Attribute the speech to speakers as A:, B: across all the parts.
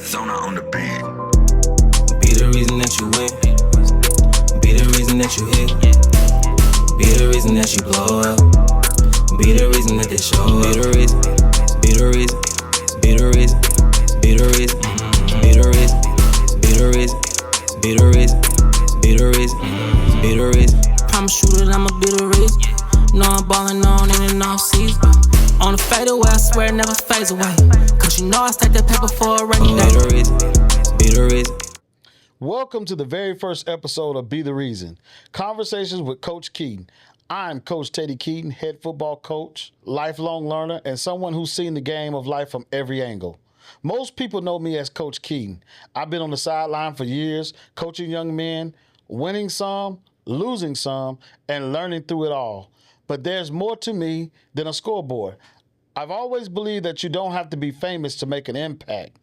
A: Zona on the beat.
B: Be the reason that you win. Be the reason that you hit. Be the reason that you blow up. Be the reason that they show up. Be the reason. Be the reason. Be the reason. Be the reason. Be the reason. Be the reason. Be the reason. Be the reason. Be the reason. Promise you that I'ma be the reason. Know I'm ballin' on in and off season. On the fadeaway, I swear it never fades away. Cause you know I stack that paper for a rainy day. Be the reason. Be the reason.
C: Welcome to the very first episode of Be the Reason, Conversations with Coach Keaton. I'm Coach Teddy Keaton, head football coach, lifelong learner, and someone who's seen the game of life from every angle. Most people know me as Coach Keaton. I've been on the sideline for years, coaching young men, winning some, losing some, and learning through it all. But there's more to me than a scoreboard. I've always believed that you don't have to be famous to make an impact.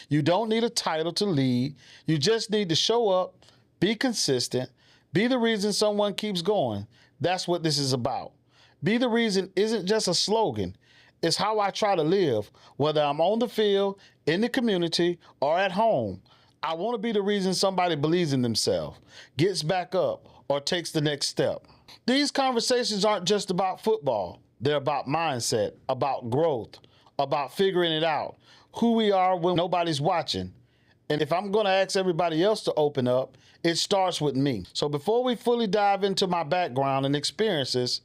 C: You don't need a title to lead. You just need to show up, be consistent, be the reason someone keeps going. That's what this is about. Be the reason isn't just a slogan. It's how I try to live, whether I'm on the field, in the community, or at home. I want to be the reason somebody believes in themselves, gets back up, or takes the next step. These conversations aren't just about football. They're about mindset, about growth, about figuring it out, who we are when nobody's watching. And if I'm going to ask everybody else to open up, it starts with me. So before we fully dive into my background and experiences,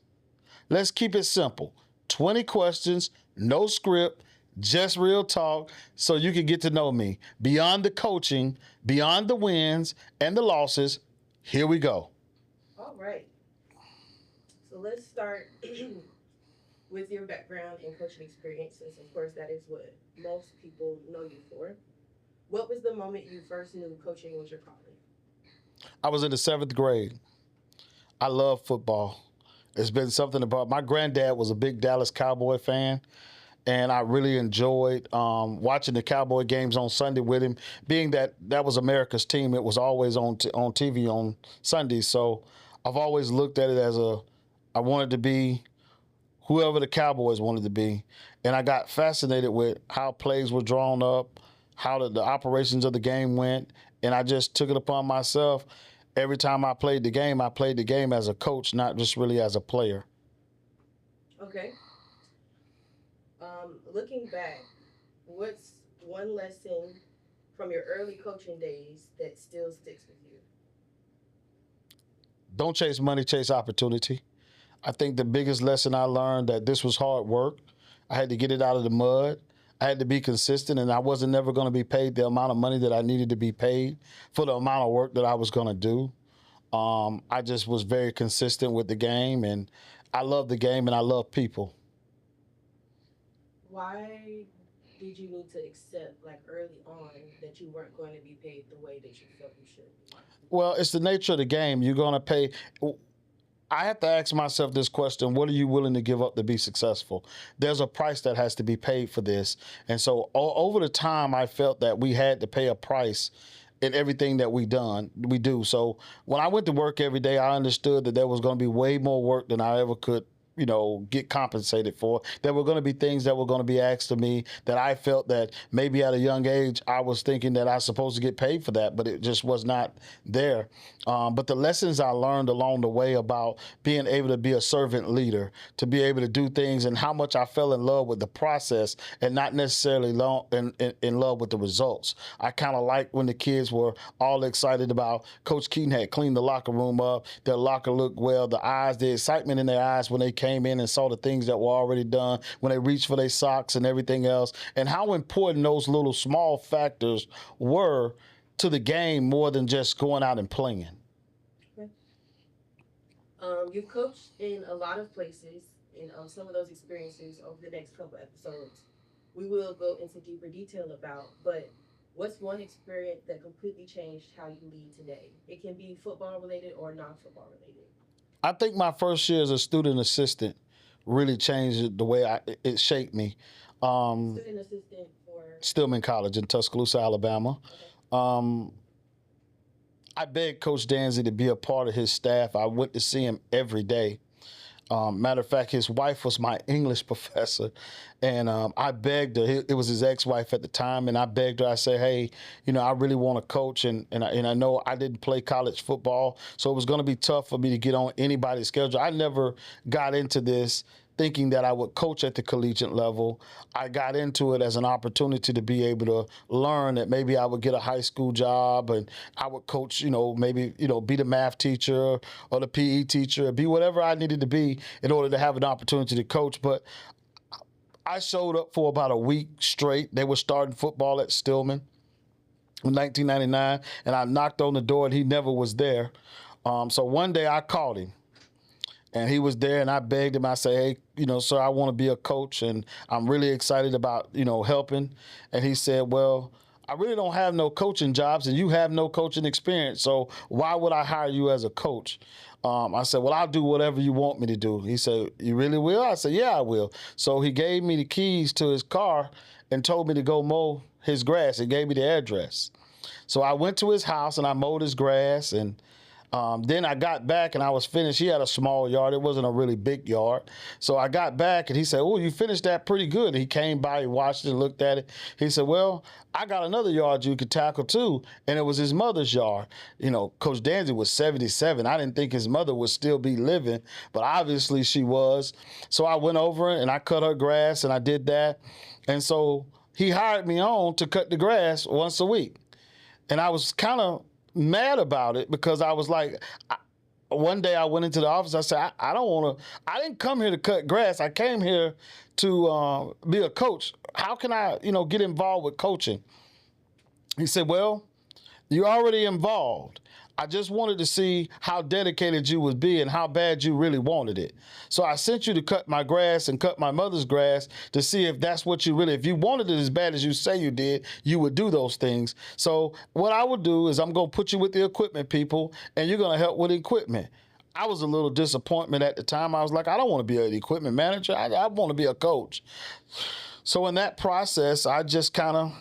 C: let's keep it simple. 20 questions, no script, just real talk so you can get to know me. Beyond the coaching, beyond the wins and the losses, here we go.
D: All right. So let's start with your background and coaching experiences. Of course, that is what most people know you for. What was the moment you first knew coaching was your calling?
C: I was in the 7th grade. I love football. It's been something about, my granddad was a big Dallas Cowboy fan, and I really enjoyed watching the Cowboy games on Sunday with him. Being that was America's team, it was always on TV on Sundays. So I've always looked at it as I wanted to be whoever the Cowboys wanted to be. And I got fascinated with how plays were drawn up, how the operations of the game went, and I just took it upon myself. Every time I played the game as a coach, not just really as a player.
D: Okay. Looking back, what's one lesson from your early coaching days that still sticks with you?
C: Don't chase money, chase opportunity. I think the biggest lesson I learned that this was hard work. I had to get it out of the mud. I had to be consistent, and I wasn't never going to be paid the amount of money that I needed to be paid for the amount of work that I was going to do. I just was very consistent with the game, and I love the game, and I love people.
D: Why did you need to accept, early on, that you weren't going to be paid the way that you felt you should be?
C: Well, it's the nature of the game. You're going to pay. I have to ask myself this question: what are you willing to give up to be successful? There's a price that has to be paid for this. And so over the time, I felt that we had to pay a price in everything that we do. So when I went to work every day, I understood that there was going to be way more work than I ever could get compensated for. There were going to be things that were going to be asked of me that I felt that maybe at a young age I was thinking that I was supposed to get paid for that, but it just was not there. But the lessons I learned along the way about being able to be a servant leader, to be able to do things, and how much I fell in love with the process and not necessarily in love with the results. I kind of liked when the kids were all excited about Coach Keaton had cleaned the locker room up, their locker looked well, the excitement in their eyes when they came in and saw the things that were already done, when they reached for their socks and everything else, and how important those little small factors were to the game more than just going out and playing.
D: Okay. You've coached in a lot of places, and some of those experiences over the next couple episodes we will go into deeper detail about, but what's one experience that completely changed how you lead today? It can be football related or non-football related.
C: I think my first year as a student assistant really changed the way it shaped me.
D: Student assistant for?
C: Stillman College in Tuscaloosa, Alabama.
D: Okay.
C: I begged Coach Danzy to be a part of his staff. I went to see him every day. Matter of fact, his wife was my English professor, and I begged her. It was his ex-wife at the time, and I begged her. I said, "Hey, I really want to coach, and I know I didn't play college football, so it was going to be tough for me to get on anybody's schedule. I never got into this thinking that I would coach at the collegiate level. I got into it as an opportunity to be able to learn that maybe I would get a high school job and I would coach, maybe, be the math teacher or the PE teacher, be whatever I needed to be in order to have an opportunity to coach. But I showed up for about a week straight. They were starting football at Stillman in 1999, and I knocked on the door and he never was there. So one day I called him. And he was there, and I begged him. I said, "Hey, sir, I want to be a coach, and I'm really excited about, helping." And he said, "Well, I really don't have no coaching jobs, and you have no coaching experience, so why would I hire you as a coach?" I said, "Well, I'll do whatever you want me to do." He said, "You really will?" I said, "Yeah, I will." So he gave me the keys to his car and told me to go mow his grass. He gave me the address. So I went to his house, and I mowed his grass, and then I got back and I was finished. He had a small yard. It wasn't a really big yard. So I got back and he said, "Oh, you finished that pretty good." And he came by, he watched it, looked at it. He said, "Well, I got another yard you could tackle too." And it was his mother's yard. Coach Danzy was 77. I didn't think his mother would still be living, but obviously she was. So I went over and I cut her grass and I did that. And so he hired me on to cut the grass once a week. And I was kind of mad about it because I was like, one day I went into the office. I said, I don't want to. I didn't come here to cut grass. I came here to be a coach. How can I, get involved with coaching? He said, "Well, you're already involved. I just wanted to see how dedicated you would be and how bad you really wanted it. So I sent you to cut my grass and cut my mother's grass to see if that's what if you wanted it as bad as you say you did, you would do those things. So what I would do is I'm going to put you with the equipment people and you're going to help with equipment." I was a little disappointed at the time. I was like, I don't want to be an equipment manager. I want to be a coach. So in that process, I just kind of,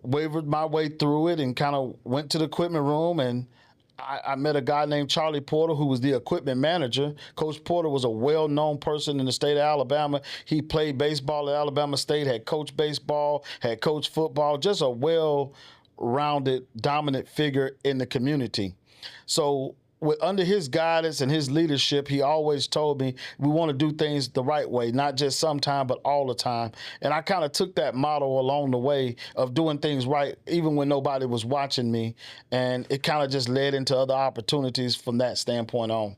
C: wavered my way through it and kind of went to the equipment room, and I met a guy named Charlie Porter who was the equipment manager. Coach Porter was a well-known person in the state of Alabama. He played baseball at Alabama State, had coached baseball, had coached football, just a well-rounded, dominant figure in the community. So under his guidance and his leadership, he always told me we want to do things the right way, not just sometime, but all the time. And I kind of took that model along the way of doing things right, even when nobody was watching me. And it kind of just led into other opportunities from that standpoint on.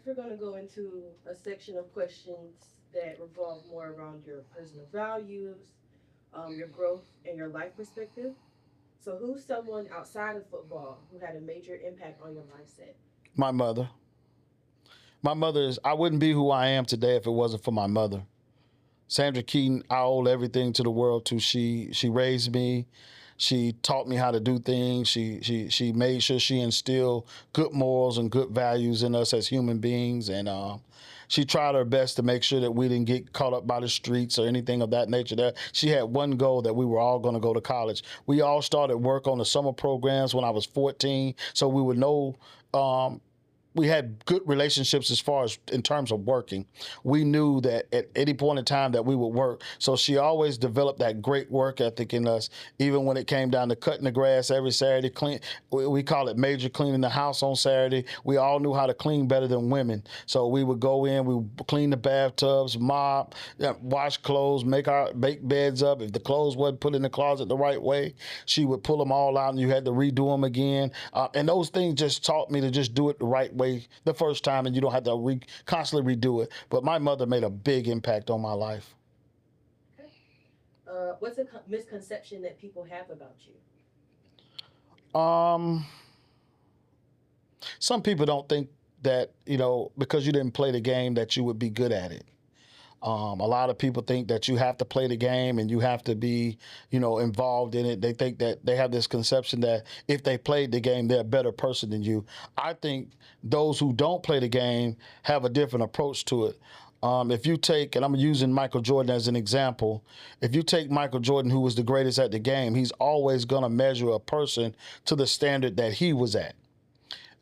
D: We're going to go into a section of questions that revolve more around your personal values, your growth, and your life perspective. So who's someone outside of football who had a major impact on your mindset?
C: My mother. I wouldn't be who I am today if it wasn't for my mother. Sandra Keaton, I owe everything to the world to. She raised me. She taught me how to do things. She made sure she instilled good morals and good values in us as human beings. And she tried her best to make sure that we didn't get caught up by the streets or anything of that nature. She had one goal, that we were all going to go to college. We all started work on the summer programs when I was 14, so we would know we had good relationships as far as in terms of working. We knew that at any point in time that we would work. So she always developed that great work ethic in us, even when it came down to cutting the grass every Saturday. We call it major cleaning the house on Saturday. We all knew how to clean better than women. So we would go in, we would clean the bathtubs, mop, wash clothes, make beds up. If the clothes wasn't put in the closet the right way, she would pull them all out and you had to redo them again. And those things just taught me to just do it the right way the first time, and you don't have to constantly redo it. But my mother made a big impact on my life.
D: Okay. What's a misconception that people have about you?
C: Some people don't think that, because you didn't play the game that you would be good at it. A lot of people think that you have to play the game and you have to be, involved in it. They think that they have this conception that if they played the game, they're a better person than you. I think those who don't play the game have a different approach to it. If you take, and I'm using Michael Jordan as an example, if you take Michael Jordan, who was the greatest at the game, he's always going to measure a person to the standard that he was at.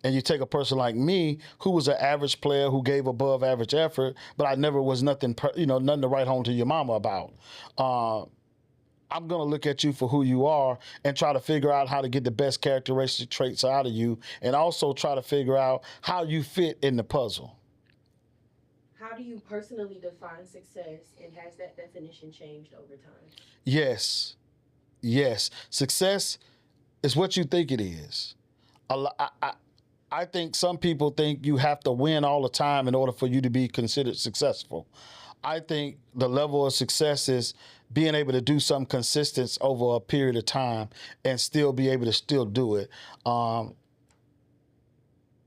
C: And you take a person like me, who was an average player, who gave above average effort, but I never was nothing, nothing to write home to your mama about. I'm going to look at you for who you are and try to figure out how to get the best characteristic traits out of you, and also try to figure out how you fit in the puzzle.
D: How do you personally define success, and has that definition changed over time?
C: Yes. Success is what you think it is. I think some people think you have to win all the time in order for you to be considered successful. I think the level of success is being able to do something consistent over a period of time and still be able to still do it.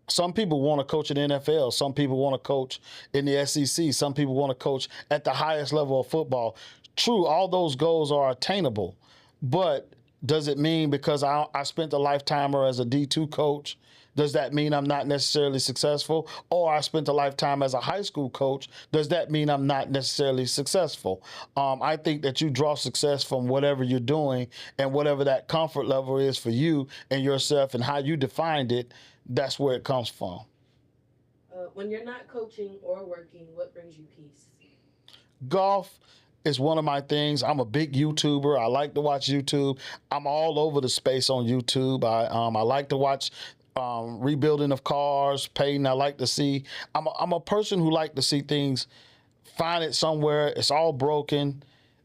C: Some people want to coach in the NFL. Some people want to coach in the SEC. Some people want to coach at the highest level of football. True, all those goals are attainable. But does it mean because I spent a lifetimer as a D2 coach, does that mean I'm not necessarily successful? Or I spent a lifetime as a high school coach, does that mean I'm not necessarily successful? I think that you draw success from whatever you're doing, and whatever that comfort level is for you and yourself and how you defined it, that's where it comes from.
D: When you're not coaching or working, what brings you peace?
C: Golf is one of my things. I'm a big YouTuber. I like to watch YouTube. I'm all over the space on YouTube. I like to watch rebuilding of cars, painting. I like to see. I'm a person who like to see things, find it somewhere, it's all broken,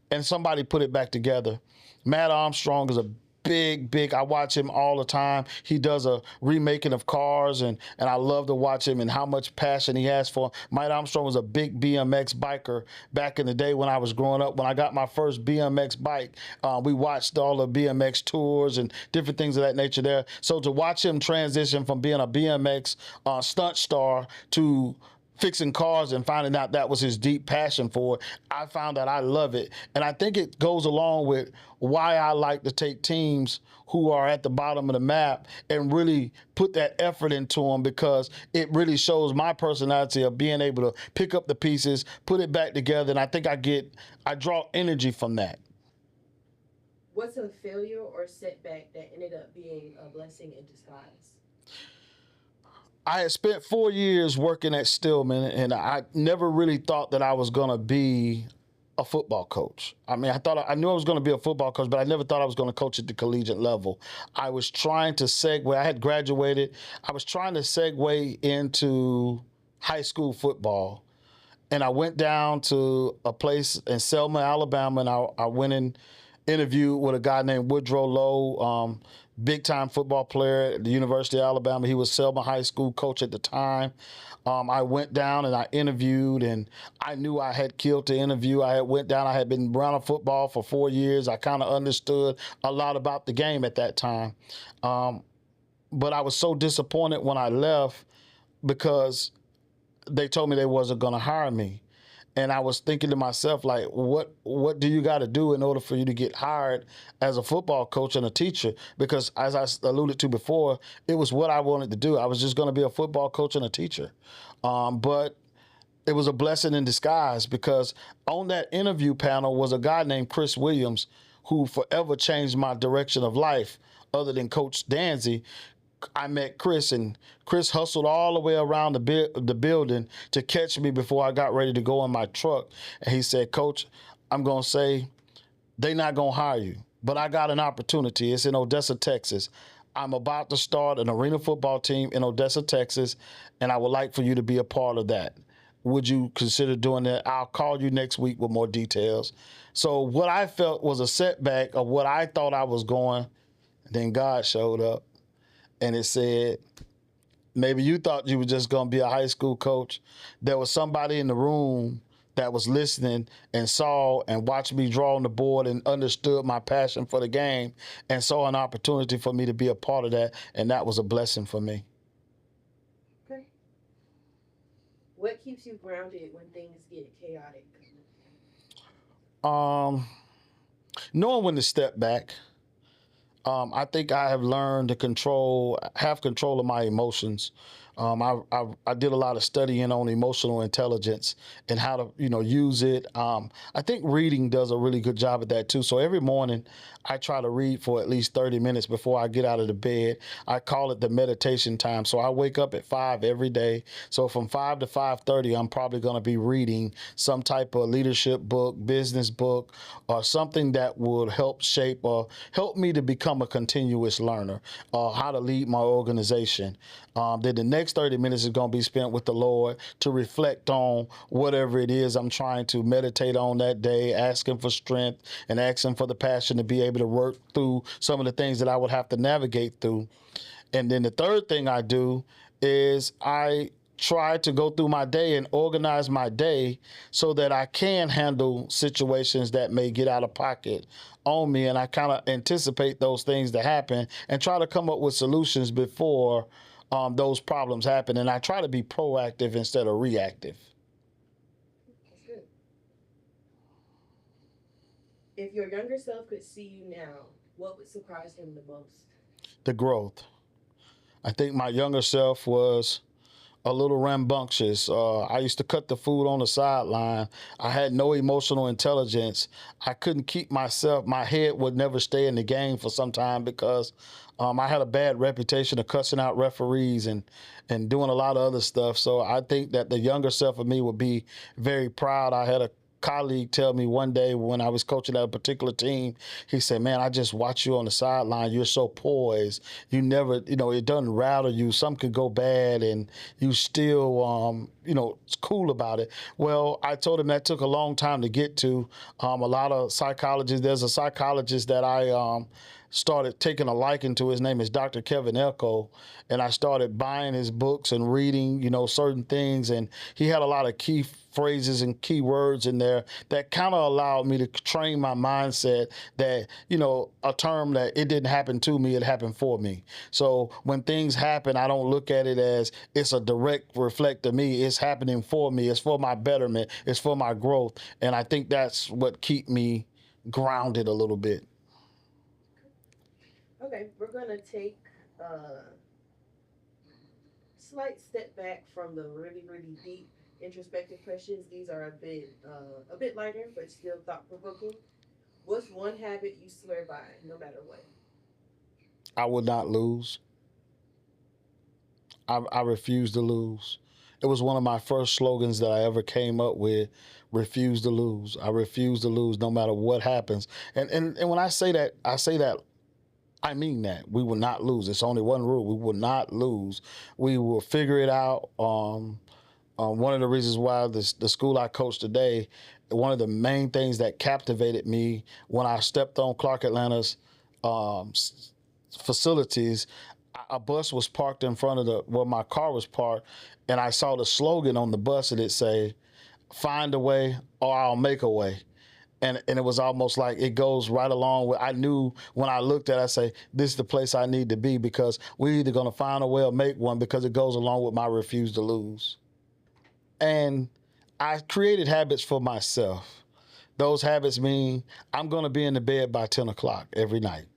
C: and somebody put it back together. Matt Armstrong is a big, I watch him all the time. He does a remaking of cars, and I love to watch him and how much passion he has for. Mike Armstrong was a big BMX biker back in the day when I was growing up. When I got my first BMX bike, we watched all the BMX tours and different things of that nature there. So to watch him transition from being a BMX stunt star to fixing cars and finding out that was his deep passion for it, I found that I love it. And I think it goes along with why I like to take teams who are at the bottom of the map and really put that effort into them, because it really shows my personality of being able to pick up the pieces, put it back together, and I think I draw energy from that.
D: What's a failure or setback that ended up being a blessing in disguise?
C: I had spent 4 years working at Stillman, and I never really thought that I was going to be a football coach. I mean, I knew I was going to be a football coach, but I never thought I was going to coach at the collegiate level. I was trying to segue. I had graduated. I was trying to segue into high school football, and I went down to a place in Selma, Alabama, and I went and interviewed with a guy named Woodrow Lowe, big-time football player at the University of Alabama. He was Selma High School coach at the time. I went down and I interviewed, and I knew I had killed the interview. I had been around football for 4 years. I kind of understood a lot about the game at that time. But I was so disappointed when I left because they told me they wasn't going to hire me. And I was thinking to myself, like, what do you got to do in order for you to get hired as a football coach and a teacher? Because as I alluded to before, it was what I wanted to do. I was just going to be a football coach and a teacher. But it was a blessing in disguise, because on that interview panel was a guy named Chris Williams, who forever changed my direction of life. Other than Coach Danzy, I met Chris, and Chris hustled all the way around the building to catch me before I got ready to go in my truck. And he said, "Coach, I'm going to say they're not going to hire you, but I got an opportunity. It's in Odessa, Texas. I'm about to start an arena football team in Odessa, Texas, and I would like for you to be a part of that. Would you consider doing that? I'll call you next week with more details." So what I felt was a setback of what I thought I was going, then God showed up. And it said, maybe you thought you were just going to be a high school coach. There was somebody in the room that was listening and saw and watched me draw on the board and understood my passion for the game and saw an opportunity for me to be a part of that. And that was a blessing for me.
D: Okay. What keeps you grounded when things get chaotic?
C: Knowing when to step back. I think I have learned to have control of my emotions. I did a lot of studying on emotional intelligence and how to use it. I think reading does a really good job at that too. So every morning I try to read for at least 30 minutes before I get out of the bed. I call it the meditation time. So I wake up at 5 every day. So from 5 to 5:30, I'm probably going to be reading some type of leadership book, business book, or something that would help shape or help me to become a continuous learner, how to lead my organization. Then the next 30 minutes is going to be spent with the Lord to reflect on whatever it is I'm trying to meditate on that day, asking for strength and asking for the passion to be able to work through some of the things that I would have to navigate through. And then the third thing I do is I try to go through my day and organize my day so that I can handle situations that may get out of pocket on me. And I kind of anticipate those things to happen and try to come up with solutions before those problems happen. And I try to be proactive instead of reactive.
D: That's good. If your younger self could see you now, what would surprise him the most?
C: The growth. I think my younger self was a little rambunctious. I used to cut the food on the sideline. I had no emotional intelligence. I couldn't keep myself. My head would never stay in the game for some time because I had a bad reputation of cussing out referees and doing a lot of other stuff. So I think that the younger self of me would be very proud. I had a colleague tell me one day when I was coaching at a particular team, he said, man, I just watch you on the sideline. You're so poised. You never, it doesn't rattle you. Some could go bad and you still, it's cool about it. Well, I told him that took a long time to get to. A lot of psychologists, there's a psychologist that I started taking a liking to. His name is Dr. Kevin Echo, and I started buying his books and reading, certain things. And he had a lot of key phrases and key words in there that kind of allowed me to train my mindset that, a term that it didn't happen to me, it happened for me. So when things happen, I don't look at it as it's a direct reflect of me. It's happening for me. It's for my betterment. It's for my growth. And I think that's what keep me grounded a little bit.
D: Okay, we're gonna take a slight step back from the really, really deep introspective questions. These are a bit lighter, but still thought provoking. What's one habit you swear by, no matter what?
C: I would not lose. I refuse to lose. It was one of my first slogans that I ever came up with. Refuse to lose. I refuse to lose no matter what happens. And when I say that, I mean that. We will not lose. It's only one rule. We will not lose. We will figure it out. One of the reasons why the school I coach today, one of the main things that captivated me when I stepped on Clark Atlanta's facilities, a bus was parked in front of where my car was parked, and I saw the slogan on the bus and it say, "Find a way or I'll make a way." And it was almost like it goes right along with, I knew when I looked at it, I say, this is the place I need to be because we're either going to find a way or make one because it goes along with my refuse to lose. And I created habits for myself. Those habits mean I'm going to be in the bed by 10 o'clock every night.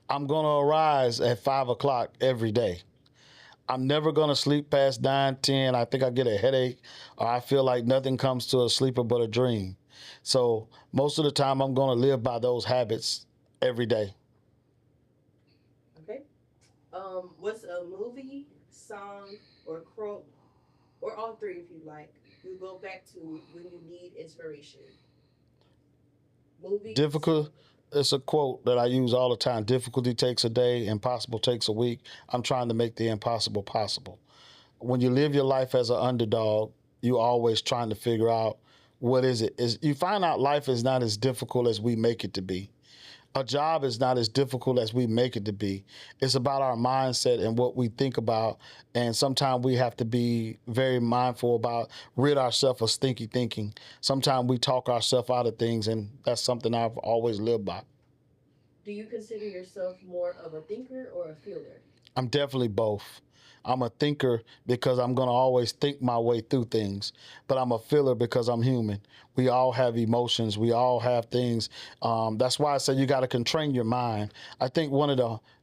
C: I'm going to arise at 5 o'clock every day. I'm never going to sleep past 9, 10. I think I get a headache or I feel like nothing comes to a sleeper but a dream. So most of the time I'm going to live by those habits every day.
D: Okay. What's a movie, song, or quote, or all three if you like, you go back to when you need inspiration? Movie.
C: Difficult. It's a quote that I use all the time. Difficulty takes a day, impossible takes a week. I'm trying to make the impossible possible. When you live your life as an underdog, you're always trying to figure out what is it. You find out life is not as difficult as we make it to be. A job is not as difficult as we make it to be. It's about our mindset and what we think about. And sometimes we have to be very mindful about rid ourselves of stinky thinking. Sometimes we talk ourselves out of things, and that's something I've always lived by.
D: Do you consider yourself more of a thinker or a feeler?
C: I'm definitely both. I'm a thinker because I'm going to always think my way through things. But I'm a feeler because I'm human. We all have emotions. We all have things. That's why I say you got to constrain your mind. I think one of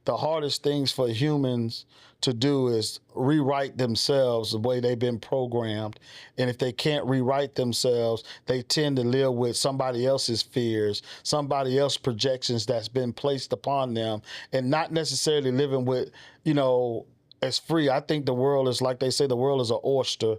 C: the hardest things for humans to do is rewrite themselves the way they've been programmed. And if they can't rewrite themselves, they tend to live with somebody else's fears, somebody else's projections that's been placed upon them, and not necessarily living with, as free. I think the world is, like they say, the world is an oyster.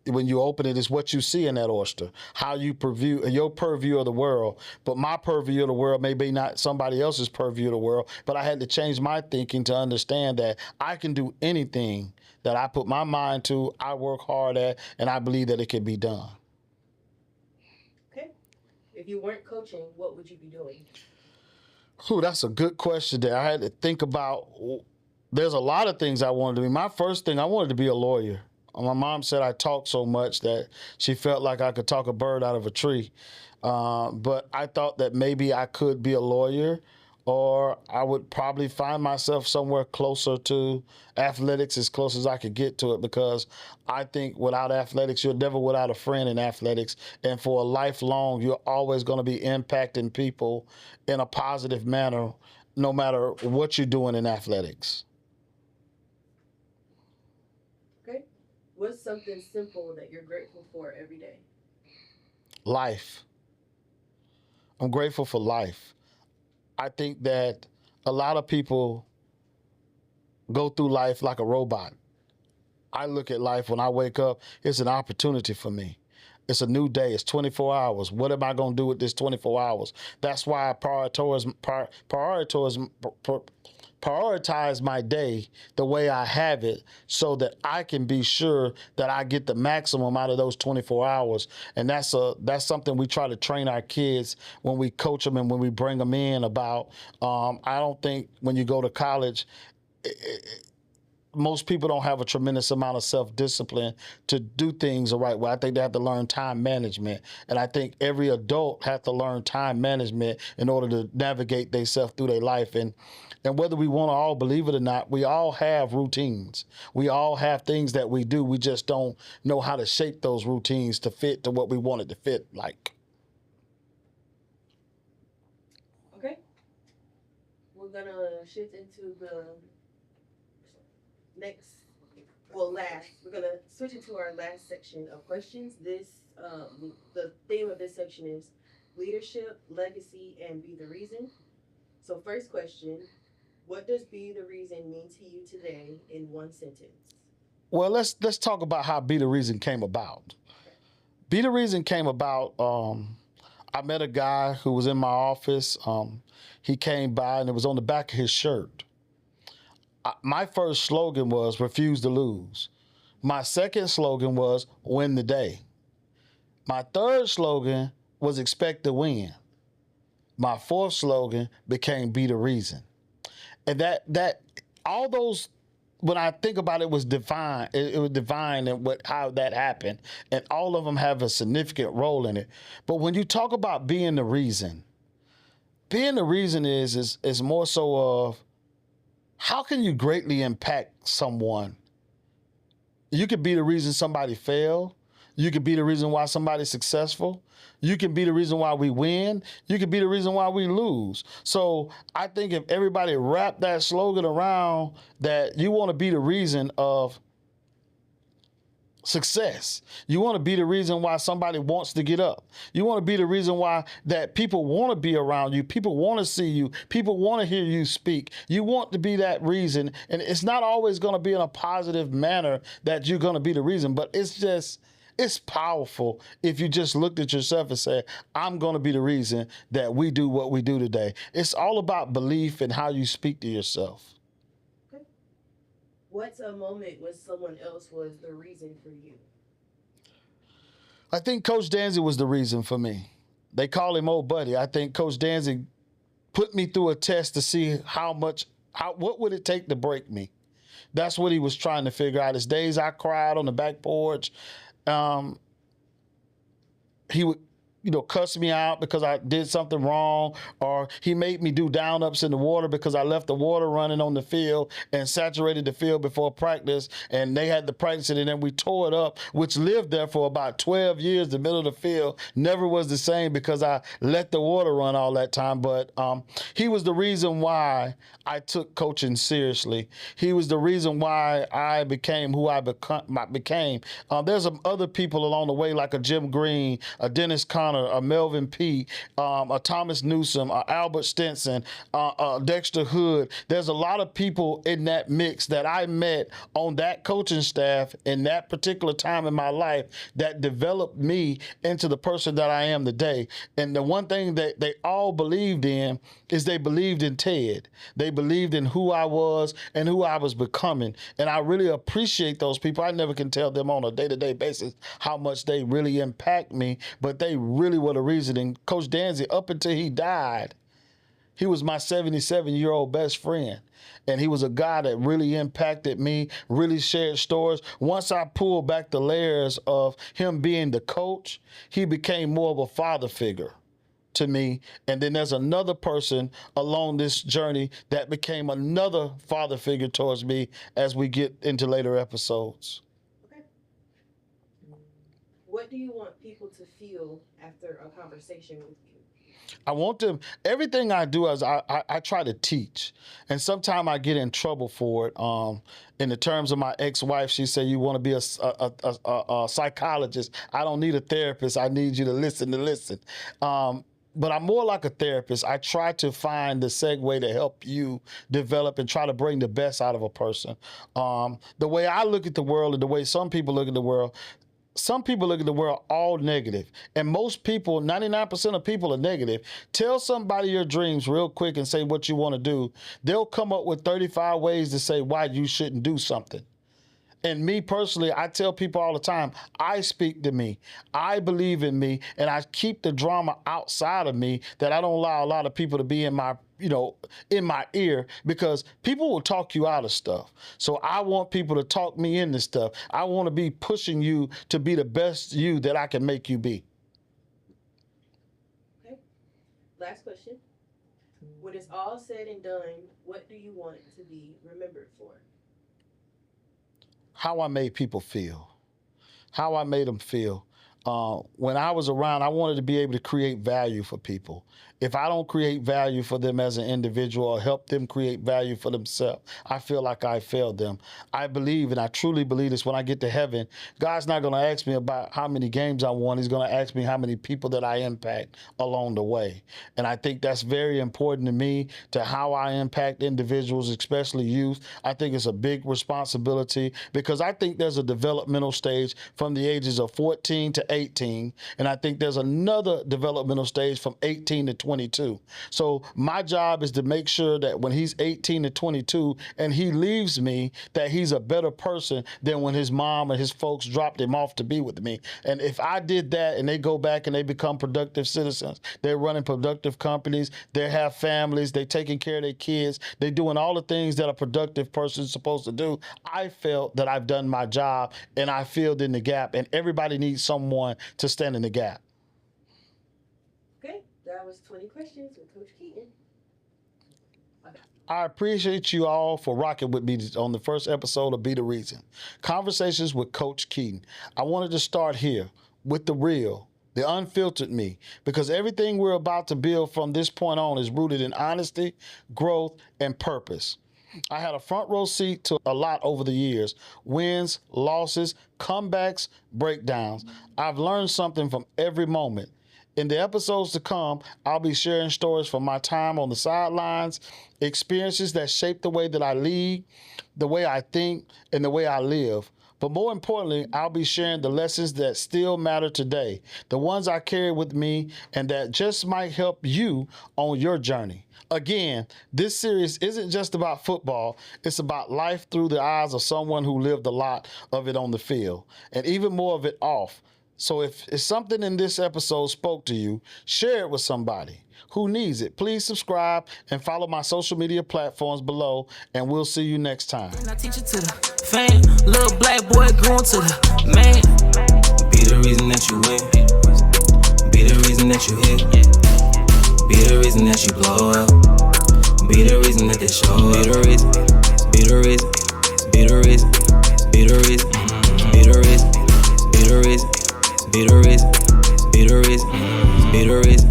C: When you open it, it's what you see in that oyster, how you purview your purview of the world. But my purview of the world may be not somebody else's purview of the world. But I had to change my thinking to understand that I can do anything that I put my mind to, I work hard at, and I believe that it can be done.
D: Okay. If you weren't coaching, what would you be doing?
C: That's a good question that I had to think about. There's a lot of things I wanted to be. My first thing, I wanted to be a lawyer. My mom said I talked so much that she felt like I could talk a bird out of a tree. But I thought that maybe I could be a lawyer, or I would probably find myself somewhere closer to athletics, as close as I could get to it, because I think without athletics, you're never without a friend in athletics. And for a lifelong, you're always going to be impacting people in a positive manner, no matter what you're doing in athletics.
D: What's something simple that you're grateful for every day?
C: Life. I'm grateful for life. I think that a lot of people go through life like a robot. I look at life when I wake up, it's an opportunity for me. It's a new day. It's 24 hours. What am I going to do with this 24 hours? That's why I prioritize my day the way I have it, so that I can be sure that I get the maximum out of those 24 hours. And that's something we try to train our kids when we coach them and when we bring them in about. I don't think when you go to college, most people don't have a tremendous amount of self-discipline to do things the right way. I think they have to learn time management. And I think every adult has to learn time management in order to navigate themselves through their life. And whether we want to all believe it or not, we all have routines. We all have things that we do. We just don't know how to shape those routines to fit to what we want it to fit like.
D: Okay. We're going to shift into the we're going to switch into our last section of questions. The theme of this section is leadership, legacy, and be the reason. So first question, what does be the reason mean to you today in one sentence?
C: Well, let's talk about how Be the Reason came about. Okay. Be the Reason came about, I met a guy who was in my office. He came by and it was on the back of his shirt. My first slogan was refuse to lose. My second slogan was win the day. My third slogan was expect to win. My fourth slogan became be the reason. And that all those, when I think about it, was divine. It was divine and how that happened. And all of them have a significant role in it. But when you talk about being the reason is more so of, how can you greatly impact someone? You could be the reason somebody failed. You could be the reason why somebody's successful. You can be the reason why we win. You could be the reason why we lose. So I think if everybody wrapped that slogan around that, you want to be the reason of success. You want to be the reason why somebody wants to get up. You want to be the reason why that people want to be around you. People want to see you. People want to hear you speak. You want to be that reason. And it's not always going to be in a positive manner that you're going to be the reason, but it's powerful if you just looked at yourself and said, I'm going to be the reason that we do what we do today. It's all about belief and how you speak to yourself.
D: What's a moment when someone else was the reason for you?
C: I think Coach Danzig was the reason for me. They call him Old Buddy. I think Coach Danzig put me through a test to see what would it take to break me. That's what he was trying to figure out. His days I cried on the back porch. He would cuss me out because I did something wrong, or he made me do down-ups in the water because I left the water running on the field and saturated the field before practice, and they had to practice it, and then we tore it up, which lived there for about 12 years. The middle of the field never was the same because I let the water run all that time. But he was the reason why I took coaching seriously. He was the reason why I became who I became. There's some other people along the way, like a Jim Green, a Dennis Conner, a Melvin P., a Thomas Newsom, a Albert Stinson, Dexter Hood. There's a lot of people in that mix that I met on that coaching staff in that particular time in my life that developed me into the person that I am today. And the one thing that they all believed in is they believed in Ted. They believed in who I was and who I was becoming. And I really appreciate those people. I never can tell them on a day-to-day basis how much they really impact me, but they really were the reason. And Coach Danzy, up until he died, he was my 77-year-old best friend. And he was a guy that really impacted me, really shared stories. Once I pulled back the layers of him being the coach, he became more of a father figure to me. And then there's another person along this journey that became another father figure towards me as we get into later episodes.
D: Okay. What do you want people to feel after a conversation with you?
C: I want them, everything I do is I try to teach. And sometimes I get in trouble for it. In the terms of my ex-wife, she said, you want to be a psychologist. I don't need a therapist. I need you to listen. But I'm more like a therapist. I try to find the segue to help you develop and try to bring the best out of a person. The way I look at the world and the way some people look at the world, some people look at the world all negative. And most people, 99% of people are negative. Tell somebody your dreams real quick and say what you want to do. They'll come up with 35 ways to say why you shouldn't do something. And me personally, I tell people all the time, I speak to me. I believe in me, and I keep the drama outside of me, that I don't allow a lot of people to be in my ear, because people will talk you out of stuff. So I want people to talk me into stuff. I want to be pushing you to be the best you that I can make you be.
D: Okay. Last question. When it's all said and done, what do you want to be remembered for?
C: How I made people feel. How I made them feel. When I was around, I wanted to be able to create value for people. If I don't create value for them as an individual or help them create value for themselves, I feel like I failed them. I believe, and I truly believe this, when I get to heaven, God's not going to ask me about how many games I won. He's going to ask me how many people that I impact along the way. And I think that's very important to me, to how I impact individuals, especially youth. I think it's a big responsibility, because I think there's a developmental stage from the ages of 14 to 18, and I think there's another developmental stage from 18 to 22. So my job is to make sure that when he's 18 to 22 and he leaves me, that he's a better person than when his mom and his folks dropped him off to be with me. And if I did that and they go back and they become productive citizens, they're running productive companies, they have families, they're taking care of their kids, they're doing all the things that a productive person is supposed to do, I felt that I've done my job and I filled in the gap, and everybody needs someone to stand in the gap.
D: Okay, that was 20 questions with Coach Keaton.
C: I appreciate you all for rocking with me on the first episode of Be the Reason. Conversations with Coach Keaton. I wanted to start here with the real, the unfiltered me, because everything we're about to build from this point on is rooted in honesty, growth, and purpose. I had a front row seat to a lot over the years. Wins, losses, comebacks, breakdowns. I've learned something from every moment. In the episodes to come, I'll be sharing stories from my time on the sidelines, experiences that shape the way that I lead, the way I think, and the way I live. But more importantly, I'll be sharing the lessons that still matter today, the ones I carry with me and that just might help you on your journey. Again, this series isn't just about football. It's about life through the eyes of someone who lived a lot of it on the field, and even more of it off. So if something in this episode spoke to you, share it with somebody who needs it. Please subscribe and follow my social media platforms below, and we'll see you next time.
B: I teach it to the fame. Little black boy growing to the man. Be the reason that you win. Be the reason reason that you hit. Be the reason that you blow up. Be the reason that they show up. Be the reason. Be the reason. Be the reason. Be the reason. Be the reason. Be the reason. Be the reason. Be the reason. Be the reason.